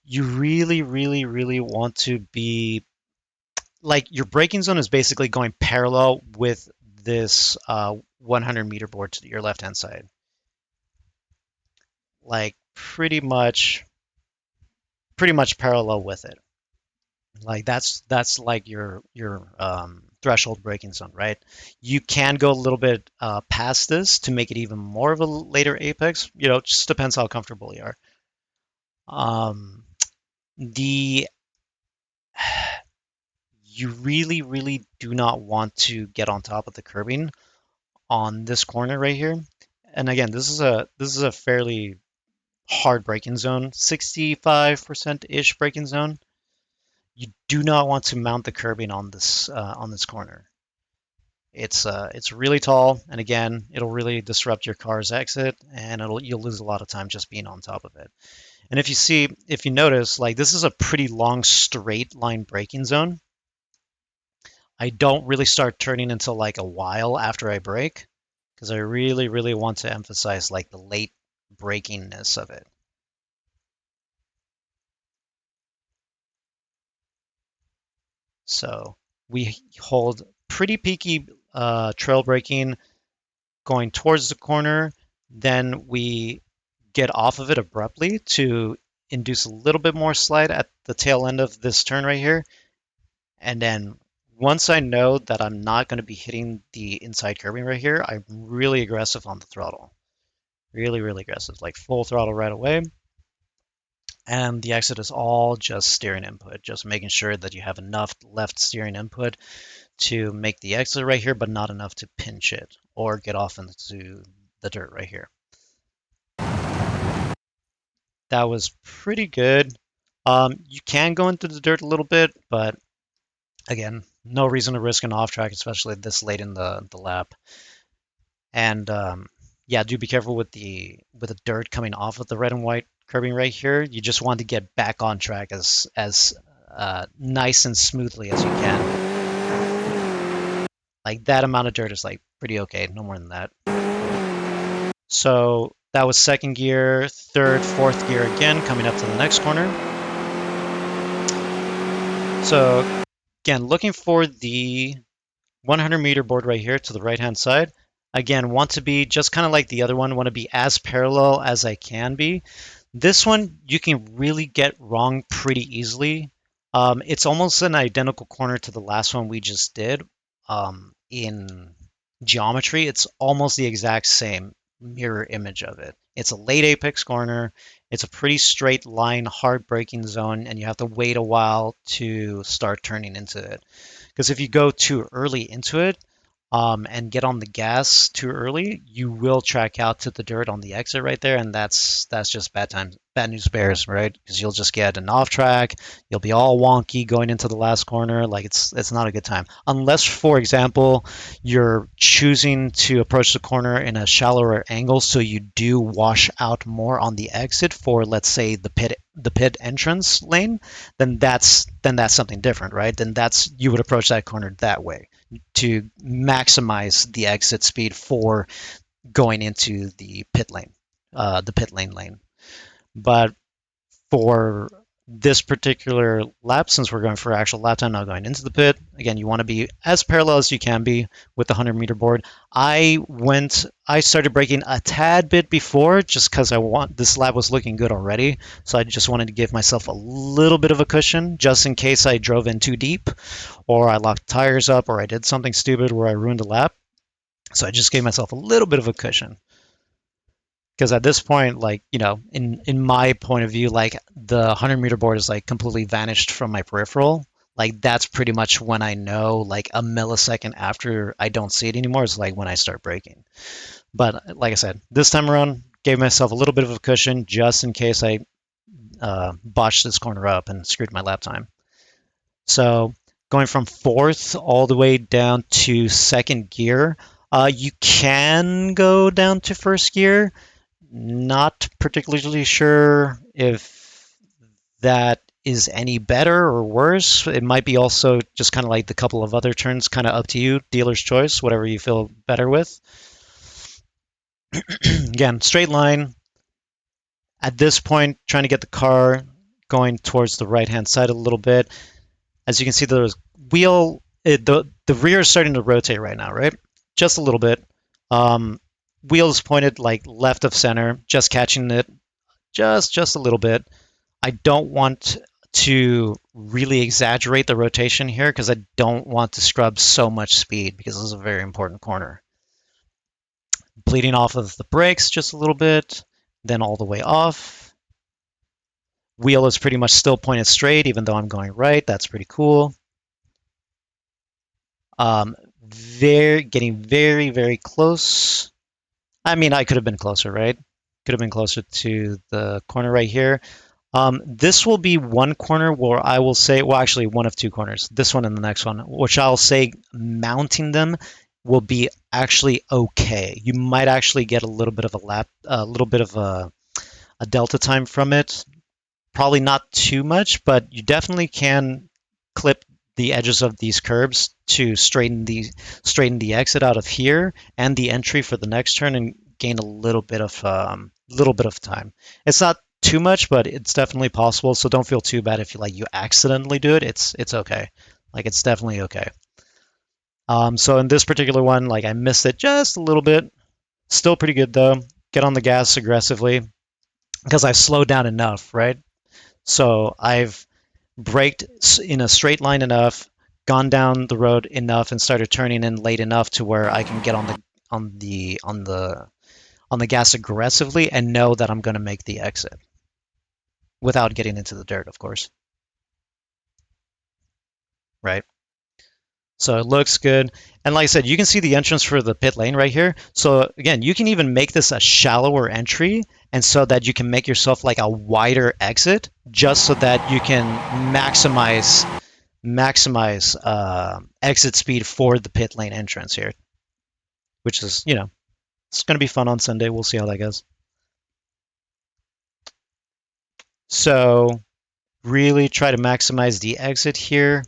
You really, really, really want to be like your braking zone is basically going parallel with this 100-meter board to your left hand side. Like pretty much parallel with it. Like that's like your threshold braking zone, right? You can go a little bit past this to make it even more of a later apex. Just depends how comfortable you are. The You really, really do not want to get on top of the curbing on this corner right here. And again, this is a fairly hard braking zone, 65% ish braking zone. You do not want to mount the curbing on this corner. It's really tall, and again, it'll really disrupt your car's exit, and you'll lose a lot of time just being on top of it. And if you notice, like this is a pretty long straight line braking zone. I don't really start turning until like a while after I brake, because I really, really want to emphasize like the late brakingness of it. So we hold pretty peaky trail braking going towards the corner. Then we get off of it abruptly to induce a little bit more slide at the tail end of this turn right here. And then once I know that I'm not going to be hitting the inside curbing right here, I'm really aggressive on the throttle. Really, really aggressive, like full throttle right away. And the exit is all just steering input, just making sure that you have enough left steering input to make the exit right here, but not enough to pinch it or get off into the dirt right here. That was pretty good. You can go into the dirt a little bit, but again, no reason to risk an off track, especially this late in the lap. And yeah, do be careful with the dirt coming off of the red and white curbing right here. You just want to get back on track as nice and smoothly as you can. Like that amount of dirt is like pretty okay, no more than that. So that was second gear, third, fourth gear again, coming up to the next corner. So again, looking for the 100-meter board right here to the right-hand side. Again, want to be just kind of like the other one, want to be as parallel as I can be. This one you can really get wrong pretty easily. It's almost an identical corner to the last one we just did. In geometry, it's almost the exact same mirror image of it. It's a late apex corner. It's a pretty straight line, hard braking zone, and you have to wait a while to start turning into it. Because if you go too early into it, and get on the gas too early, you will track out to the dirt on the exit right there, and that's just bad news bears, right? Because you'll just get an off track, you'll be all wonky going into the last corner, like it's not a good time. Unless, for example, you're choosing to approach the corner in a shallower angle, so you do wash out more on the exit for, let's say, the pit entrance lane, then that's something different, right? Then that's you would approach that corner that way to maximize the exit speed for going into the pit lane lane. But for this particular lap, since we're going for actual lap time, not going into the pit, again, you want to be as parallel as you can be with the 100-meter board. I started braking a tad bit before just because this lap was looking good already. So I just wanted to give myself a little bit of a cushion just in case I drove in too deep or I locked tires up or I did something stupid where I ruined a lap. So I just gave myself a little bit of a cushion because at this point, like, in my point of view, like the 100-meter board is like completely vanished from my peripheral. Like that's pretty much when I know, like a millisecond after I don't see it anymore is like when I start braking. But like I said, this time around, gave myself a little bit of a cushion just in case I botched this corner up and screwed my lap time. So going from fourth all the way down to second gear, you can go down to first gear. Not particularly sure if that is any better or worse. It might be also just kind of like the couple of other turns, kind of up to you, dealer's choice, whatever you feel better with. Again, straight line. At this point, trying to get the car going towards the right-hand side a little bit. As you can see, the rear is starting to rotate right now, right? Just a little bit. Wheels pointed like left of center, just catching it just a little bit. I don't want to really exaggerate the rotation here because I don't want to scrub so much speed because this is a very important corner. Bleeding off of the brakes just a little bit, then all the way off. Wheel is pretty much still pointed straight even though I'm going right. That's pretty cool. Getting very, very close. I mean, I could have been closer, right? Could have been closer to the corner right here. This will be one corner where I will say, well, actually, one of two corners. This one and the next one, which I'll say mounting them will be actually okay. You might actually get a little bit of a little bit of a delta time from it. Probably not too much, but you definitely can clip the edges of these curbs to straighten the exit out of here and the entry for the next turn and gain a little bit of time. It's not too much, but it's definitely possible. So don't feel too bad if you accidentally do it. It's okay. Like it's definitely okay. So in this particular one, like I missed it just a little bit. Still pretty good though. Get on the gas aggressively because I've slowed down enough, right? So I've braked in a straight line enough, gone down the road enough, and started turning in late enough to where I can get on the gas aggressively and know that I'm going to make the exit without getting into the dirt, of course. Right. So it looks good. And like I said, you can see the entrance for the pit lane right here. So again, you can even make this a shallower entry and so that you can make yourself like a wider exit just so that you can maximize exit speed for the pit lane entrance here, which is, it's going to be fun on Sunday. We'll see how that goes. So really try to maximize the exit here.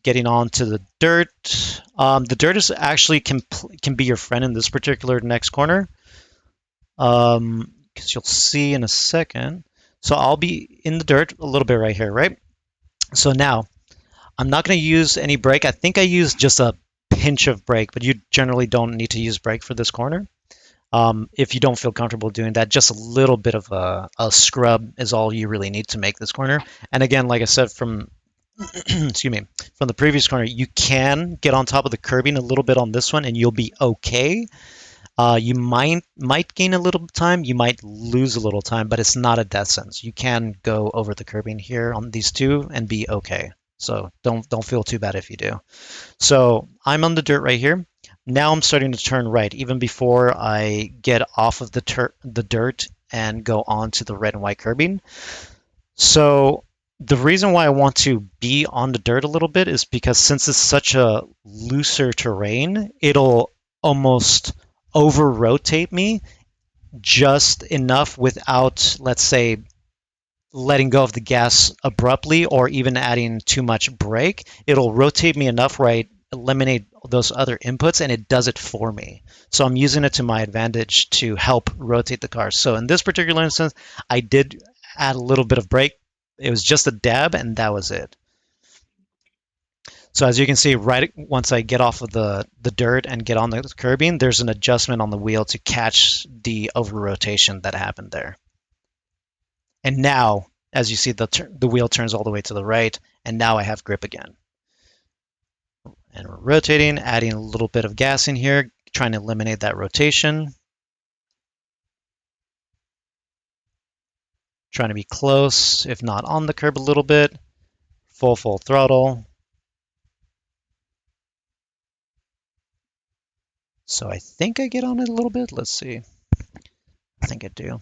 Getting on to the dirt. The dirt is actually can be your friend in this particular next corner. Because you'll see in a second. So I'll be in the dirt a little bit right here, right? So now I'm not going to use any brake. I think I used just a pinch of brake, but you generally don't need to use brake for this corner. If you don't feel comfortable doing that, just a little bit of a scrub is all you really need to make this corner. And again, like I said, from excuse me, from the previous corner, you can get on top of the curbing a little bit on this one, and you'll be okay. You might gain a little time, you might lose a little time, but it's not a death sentence. You can go over the curbing here on these two and be okay. So don't feel too bad if you do. So I'm on the dirt right here. Now I'm starting to turn right, even before I get off of the dirt and go on to the red and white curbing. So the reason why I want to be on the dirt a little bit is because since it's such a looser terrain, it'll almost over-rotate me just enough without, let's say, letting go of the gas abruptly or even adding too much brake. It'll rotate me enough where I eliminate those other inputs and it does it for me. So I'm using it to my advantage to help rotate the car. So in this particular instance, I did add a little bit of brake It was just a dab, and that was it. So as you can see, right once I get off of the dirt and get on the curbing, there's an adjustment on the wheel to catch the over rotation that happened there. And now, as you see, the wheel turns all the way to the right, and now I have grip again. And we're rotating, adding a little bit of gas in here, trying to eliminate that rotation. Trying to be close, if not on the curb a little bit. Full throttle. So I think I get on it a little bit. Let's see. I think I do.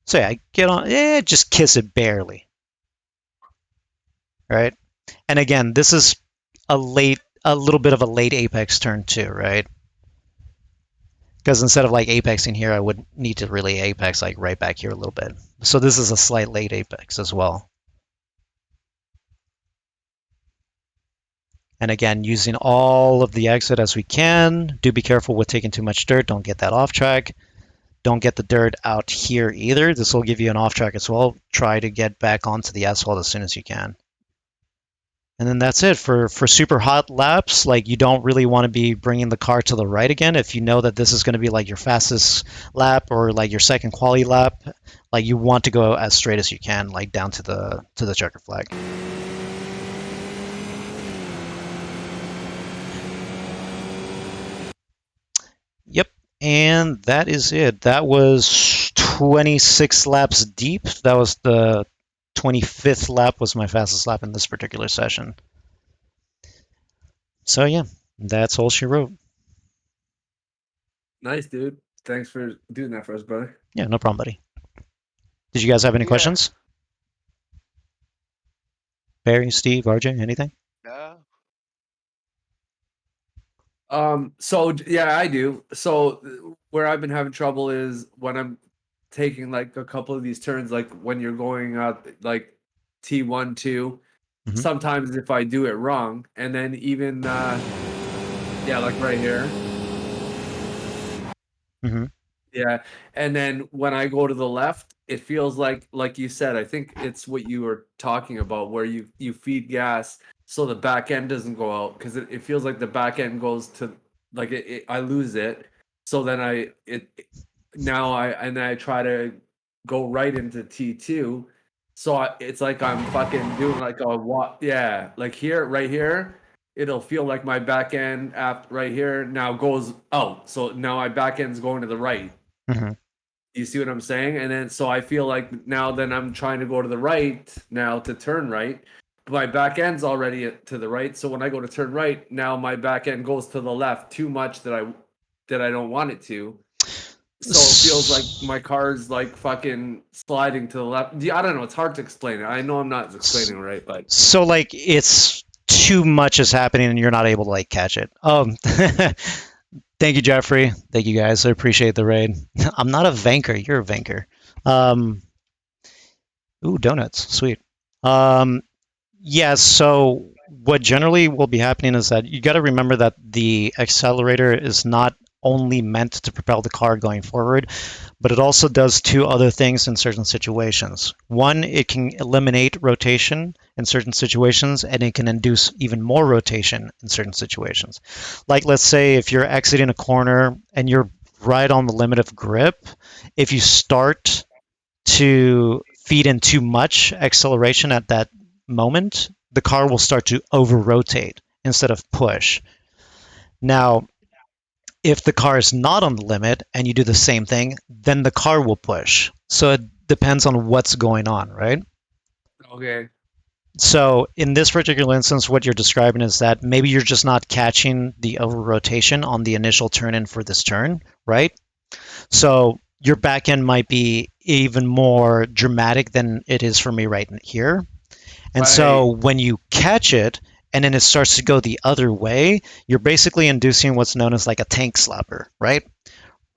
So yeah, I get on, just kiss it barely. Right? And again, this is a little bit of a late apex turn too, right? Because instead of like apexing here, I would need to really apex like right back here a little bit. So this is a slight late apex as well. And again, using all of the exit as we can. Do be careful with taking too much dirt. Don't get that off track. Don't get the dirt out here either. This will give you an off track as well. Try to get back onto the asphalt as soon as you can. And then that's it for super hot laps. Like you don't really want to be bringing the car to the right again. If you know that this is going to be like your fastest lap or like your second quality lap, like you want to go as straight as you can, like down to the checker flag. Yep, and that is it. That was 26 laps deep. That was the 25th lap was my fastest lap in this particular session. So yeah, that's all she wrote. Nice, dude. Thanks for doing that for us, brother. Yeah, no problem, buddy. Did you guys have any questions? Barry, Steve, RJ, anything? Yeah. So yeah, I do. So where I've been having trouble is when I'm taking like a couple of these turns, like when you're going out like T1, 2. Mhm. Sometimes if I do it wrong, and then even yeah, like right here. Mm-hmm. Yeah, and then when I go to the left, it feels like you said, I think it's what you were talking about, where you feed gas so the back end doesn't go out, because it feels like the back end goes to like I lose it. So then I try to go right into T2. So it's like I'm fucking doing like a what? Yeah, like here, right here. It'll feel like my back end right here now goes out. So now my back end's going to the right. Mm-hmm. You see what I'm saying? And then so I feel like now then I'm trying to go to the right now to turn right. But my back end's already to the right. So when I go to turn right, now my back end goes to the left too much that I don't want it to. So it feels like my car's like fucking sliding to the left. I don't know. It's hard to explain it. I know I'm not explaining it right, but so like it's too much is happening and you're not able to like catch it. Thank you, Jeffrey. Thank you guys. I appreciate the raid. I'm not a vanker. You're a vanker. Ooh, donuts. Sweet. Yeah, so what generally will be happening is that you got to remember that the accelerator is not only meant to propel the car going forward, but it also does two other things in certain situations. One, it can eliminate rotation in certain situations, and it can induce even more rotation in certain situations. Like, let's say if you're exiting a corner and you're right on the limit of grip, if you start to feed in too much acceleration at that moment, the car will start to over rotate instead of push. Now, if the car is not on the limit and you do the same thing, then the car will push. So it depends on what's going on, right? okay. So in this particular instance, what you're describing is that maybe you're just not catching the over rotation on the initial turn in for this turn, right? So your back end might be even more dramatic than it is for me right here. And so when you catch it and then it starts to go the other way, you're basically inducing what's known as like a tank slapper, right?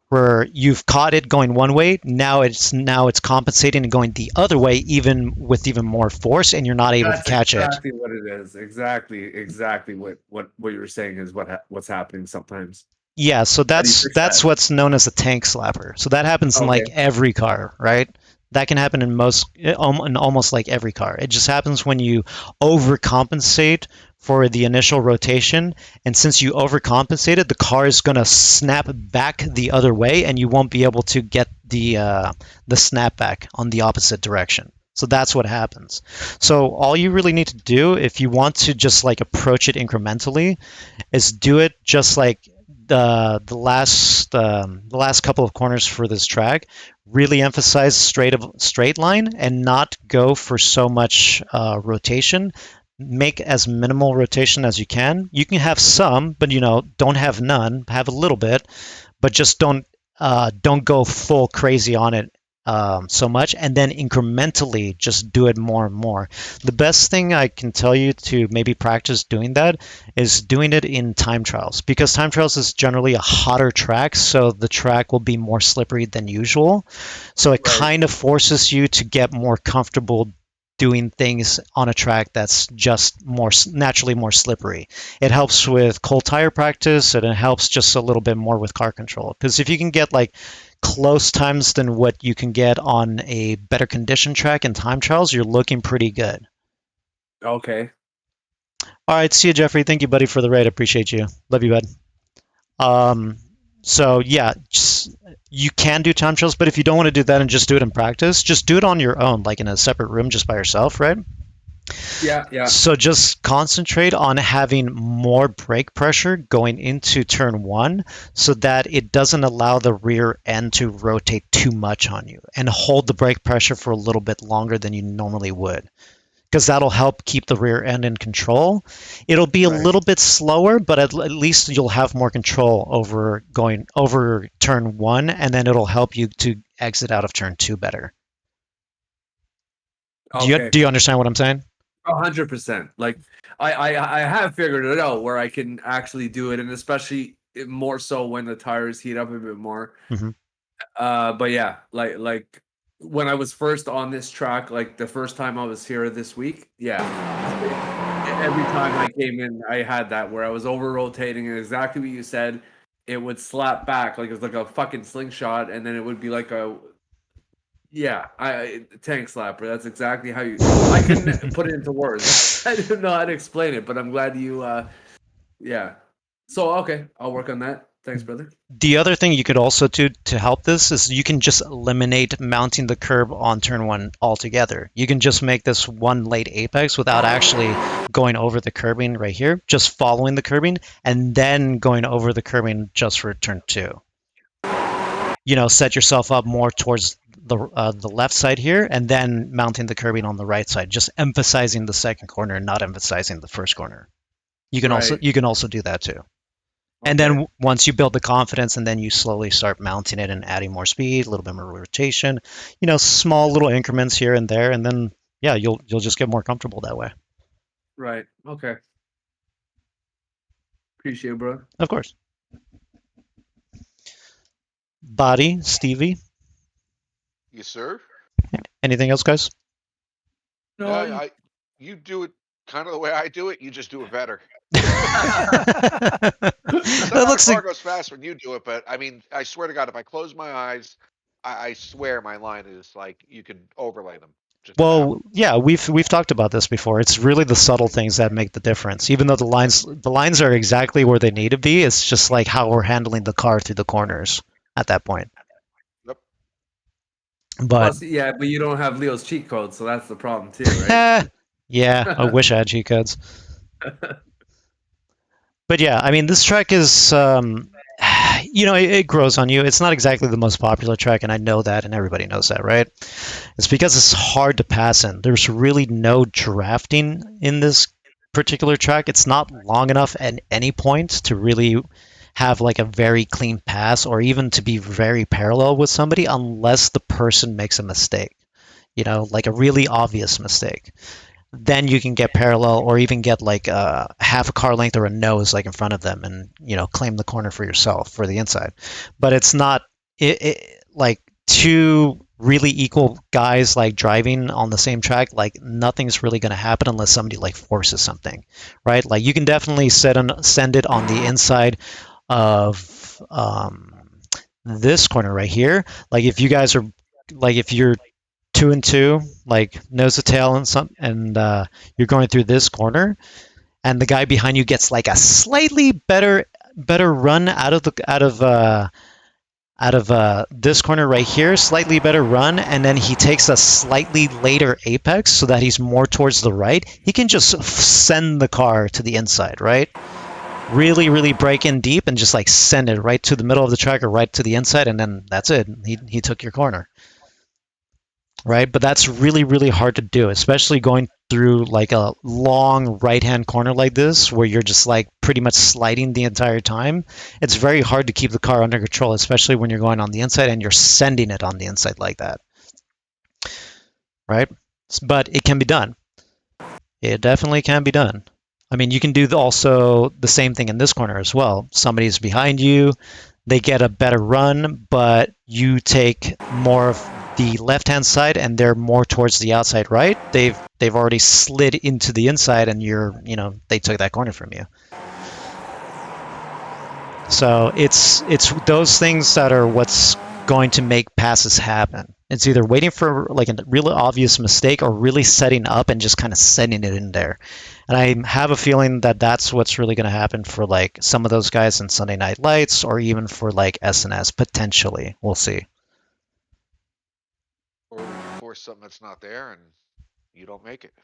Where you've caught it going one way, now it's compensating and going the other way, even with even more force, and you're not able to catch exactly it. What it is. Exactly what you were saying is what's happening sometimes. Yeah, so that's what's known as a tank slapper. So that happens in like every car, right? That can happen in almost like every car. It just happens when you overcompensate for the initial rotation, and since you overcompensated, the car is going to snap back the other way, and you won't be able to get the snap back on the opposite direction. So that's what happens. So all you really need to do if you want to just like approach it incrementally is do it just like the last couple of corners for this track. Really emphasize straight line and not go for so much rotation. Make as minimal rotation as you can. You can have some, but don't have none. Have a little bit, but just don't go full crazy on it so much, and then incrementally just do it more and more. The best thing I can tell you to maybe practice doing that is doing it in time trials, because time trials is generally a hotter track, so the track will be more slippery than usual. So it kind of forces you to get more comfortable doing things on a track that's just more naturally more slippery. It helps with cold tire practice, and it helps just a little bit more with car control. Because if you can get like close times than what you can get on a better condition track in time trials, you're looking pretty good. Okay. All right, see you, Jeffrey. Thank you, buddy, for the raid. Appreciate you. Love you, bud. So yeah, you can do time trials, but if you don't want to do that and just do it in practice, just do it on your own, like in a separate room, just by yourself, right? Yeah. So just concentrate on having more brake pressure going into turn one so that it doesn't allow the rear end to rotate too much on you, and hold the brake pressure for a little bit longer than you normally would, because that'll help keep the rear end in control. It'll be a little bit slower, but at least you'll have more control over going over turn one, and then it'll help you to exit out of turn two better. Okay. Do you understand what I'm saying? 100%. Like I have figured it out where I can actually do it, and especially more so when the tires heat up a bit more. Mm-hmm. But yeah, like when I was first on this track, like the first time I was here this week, yeah, every time I came in, I had that where I was over rotating, and exactly what you said, it would slap back like it was like a fucking slingshot, and then it would be like a tank slapper. That's exactly how you. I couldn't put it into words. I didn't know how to explain it, but I'm glad you. Yeah. So okay, I'll work on that. Thanks, brother. The other thing you could also do to help this is you can just eliminate mounting the curb on turn one altogether. You can just make this one late apex without actually going over the curbing right here, just following the curbing and then going over the curbing just for turn two. Set yourself up more towards the left side here, and then mounting the curbing on the right side, just emphasizing the second corner and not emphasizing the first corner. You can also do that too. And then once you build the confidence, and then you slowly start mounting it and adding more speed, a little bit more rotation, small little increments here and there, and then you'll just get more comfortable that way. Right. Okay. Appreciate it, bro. Of course. Body, Stevie. Yes, sir. Anything else, guys? No, you do it kind of the way I do it. You just do it better. That looks car like goes fast when you do it, but I mean, I swear to God, if I close my eyes, I swear my line is like you can overlay them. Yeah, we've talked about this before. It's really the subtle things that make the difference. Even though the lines are exactly where they need to be, it's just like how we're handling the car through the corners at that point. Yep. But but you don't have Leo's cheat code, so that's the problem too, right? Yeah, I wish I had cheat codes. But yeah, I mean, this track is, it grows on you. It's not exactly the most popular track, and I know that, and everybody knows that, right? It's because it's hard to pass in. There's really no drafting in this particular track. It's not long enough at any point to really have like a very clean pass, or even to be very parallel with somebody, unless the person makes a mistake, like a really obvious mistake. Then you can get parallel, or even get like half a car length or a nose like in front of them, and claim the corner for yourself for the inside. But it's not like two really equal guys like driving on the same track. Like nothing's really going to happen unless somebody like forces something, right? Like you can definitely send it on the inside of this corner right here. Like if you guys are, like if you're 2 and 2, like nose to tail and you're going through this corner, and the guy behind you gets like a slightly better run out of this corner right here, slightly better run, and then he takes a slightly later apex so that he's more towards the right, he can just send the car to the inside, right? Really, really break in deep and just like send it right to the middle of the track or right to the inside, and then that's it. He took your corner, right? But that's really, really hard to do, especially going through like a long right-hand corner like this where you're just like pretty much sliding the entire time. It's very hard to keep the car under control, especially when you're going on the inside and you're sending it on the inside like that, right? But it can be done. It definitely can be done. I mean, you can do also the same thing in this corner as well. Somebody's behind you, they get a better run, but you take more of the left-hand side and they're more towards the outside right. They've already slid into the inside and they took that corner from you. So it's those things that are what's going to make passes happen. It's either waiting for like a really obvious mistake or really setting up and just kind of sending it in there. And I have a feeling that that's what's really going to happen for like some of those guys in Sunday Night Lights or even for like SNS potentially. We'll see. Or force something that's not there and you don't make it.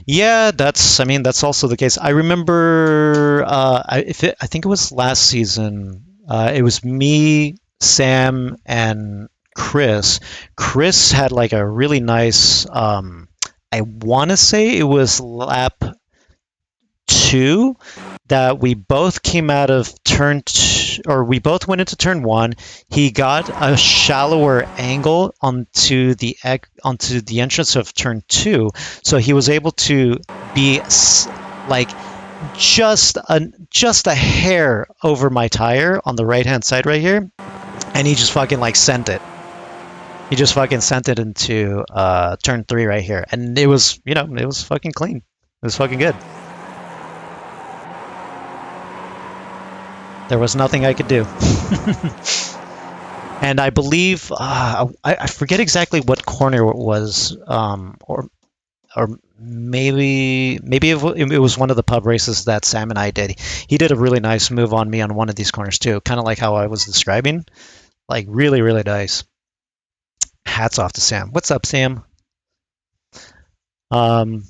Yeah, that's also the case. I remember I think it was last season. It was me, Sam, and Chris. Chris had like a really nice. I want to say it was lap 2 that we both came out of or we both went into turn 1. He got a shallower angle onto the entrance of turn 2, so he was able to be like just a hair over my tire on the right hand side right here, and he just fucking like sent it. He just fucking sent it into turn 3 right here, and it was it was fucking clean. It was fucking good. There was nothing I could do. And I believe I forget exactly what corner it was, or maybe it was one of the pub races that Sam and I did. He did a really nice move on me on one of these corners too, kind of like how I was describing, like really, really nice. Hats off to Sam. What's up, Sam? So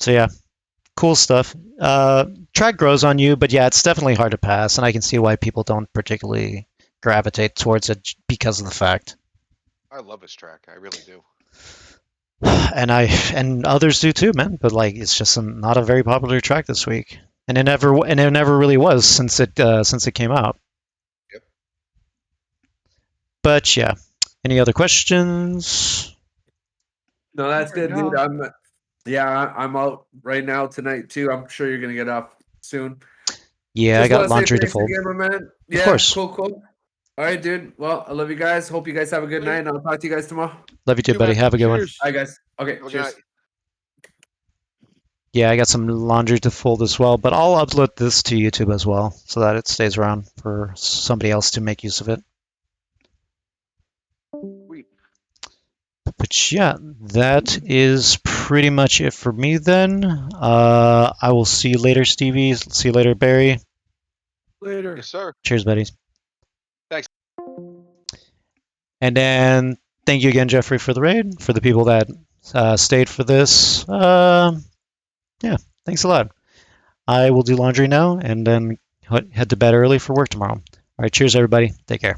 yeah, cool stuff. Track grows on you, but yeah, it's definitely hard to pass, and I can see why people don't particularly gravitate towards it because of the fact. I love this track. I really do. And others do too, man. But like, it's just not a very popular track this week, and it never really was since it came out. Yep. But yeah, any other questions? No, that's good, dude. I'm out right now tonight too. I'm sure you're gonna get off soon. Yeah, Just I got wanna say laundry to thanks fold. again, my man. Yeah, Of course. cool. All right, dude. Well, I love you guys. Hope you guys have a good night, and I'll talk to you guys tomorrow. Love you too, buddy. Have a good one. Cheers. All right, guys. Okay, Have a good cheers. night. Yeah, I got some laundry to fold as well, but I'll upload this to YouTube as well so that it stays around for somebody else to make use of it. Sweet. But yeah, that is pretty much it for me then. I will see you later, Stevie. See you later, Barry. Later. Yes, sir. Cheers, buddies. Thanks. And then thank you again, Jeffrey, for the raid. For the people that stayed for this, yeah, thanks a lot. I will do laundry now and then head to bed early for work tomorrow. All right, cheers, everybody. Take care.